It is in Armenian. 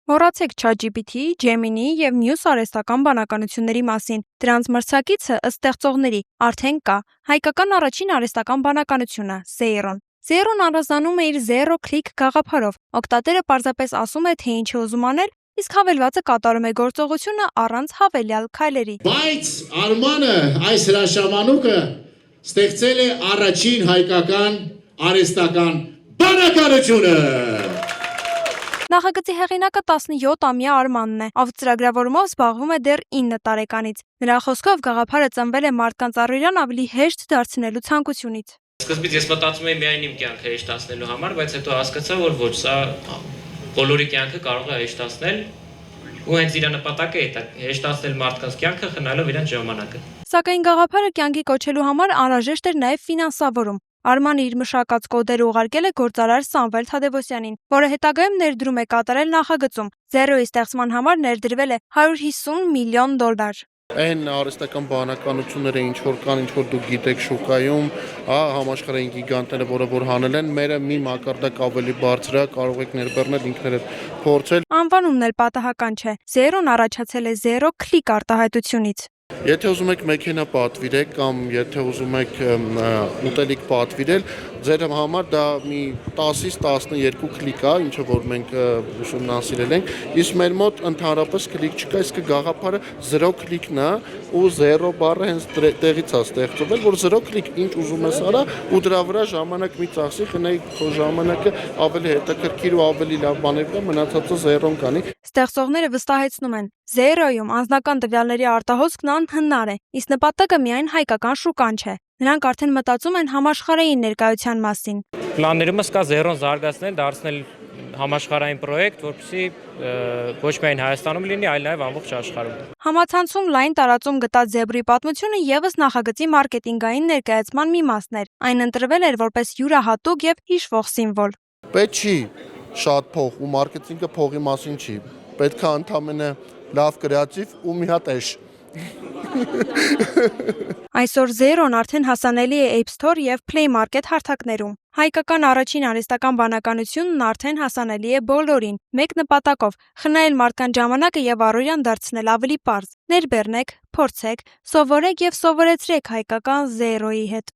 Մոռացեք ChatGPT, Gemini և մյուս արհեստական բանականությունների մասին։ Դրանց մրցակիցը ըստ ստեղծողների արդեն կա՝ հայկական առաջին արհեստական բանականությունը՝ Zero-ն։ Zero-ն առանձնանում է իր zero-click գաղափարով։ Օգտատերը պարզապես ասում է, թե ինչ է ուզում անել, իսկ հավելվածը կատարում է գործողությունը առանց հավելյալ քայլերի։ Բայց Արմանը այս հրաշամանուկը ստեղծել է առաջին հայկական արհեստական բանականությունը։ Նախագծի հեղինակը 17-ամյա Արմանն է, ով ծրագրավորումով զբաղվում է դեռ 9 տարեկանից։ Նրա խոսքով գաղափարը ծնվել է մարդկանց առօրյան ավելի հեշտ դարձնելու ցանկությունից։ Սկզբից ես մտածում էի միայն իմ կյանքը հեշտացնելու համար, բայց հետո հասկացա, որ ոչ, սա բոլորի կյանքը կարող է հեշտացնել, ու հենց իր նպատակը է հեշտացնել մարդկանց կյանքը, խնայելով իրենց ժամանակը։ Սակայն գաղափարը կյանքի կոչելու համար անհրաժեշտ էր նաև ֆինանսավորում։ Արմանը իր մշակած կոդերը ուղարկել է գործարար Սամվել Թադևոսյանին, որը հետագայում ներդրում է կատարել նախագծում։ Zero-ի ստեղծման համար ներդրվել է $150 միլիոն։ Այն արհեստական բանականությունները, ինչ որ կան, ինչ որ դուք գիտեք շուկայում, համաշխարհային գիգանտները, որ հանել են, մերը մի մակարդակ ավելի բարձր է, կարող եք ներբեռնել ինքներդ փորձել։ Անվանումն էլ պատահական չէ։ Zero-ն առաջացել է zero-click արտահայտությունից։ Եթե ուզում եք մեքենա պատվիրեք կամ եթե ուզում եք ուտելիք պատվիրել, ձեր համար դա մի 10-ից 12 քլիկ է, ինչը որ մենք ուսումնասիրել ենք, իսկ մեր մոտ ընդհանրապես քլիկ չկա, իսկ գաղափարը 0 քլիկն է ու 0 բառը հենց տեղից է ստեղծվել, որ 0 քլիկ ինչ ուզում ես արա ու դրա վրա ժամանակ մի ծախսի, խնայի քո ժամանակը ավելի հետաքրքիր ու ավելի լավ բաներ կա, մնացածը 0-ն կանի։ Ստեղծողները վստահեցնում են, Zero-ում անձնական տվյալների արտահոսքն անհնար է, իսկ նպատակը միայն հայկական շուկան չէ։ Նրանք արդեն մտածում են համաշխարհային ներկայության մասին։ Պլաններումս կա Zero-ն զարգացնել, դարձնել համաշխարհային պրոյեկտ, որպեսզի ոչ միայն Հայաստանում լինի, այլ նաև ամբողջ աշխարհում։ Համացանցում լայն տարածում գտած Zebra-ի պատմությունը եւս նախագծի մարքեթինգային ներկայացման մի մասն էր։ Այն ընտրվել էր որպես յուրահատուկ եւ հիշվող սիմվոլ։ Պետք չի շատ փող ու մարքեթինգը փողի մասին չի։ Պետք է ընդամենը լավ կրեատիվ ու մի հատ էշ։ Այսօր Zero-ն արդեն հասանելի է App Store եւ Play Market հարթակներում։ Հայկական առաջին արհեստական բանականությունն արդեն հասանելի է բոլորին, մեկ նպատակով՝ խնայել մարդկանց ժամանակը եւ առօրյան դարձնել ավելի պարզ։ Ներբեռնեք, փորձեք, սովորեք եւ սովորեցրեք հայկական Zero-ի հետ։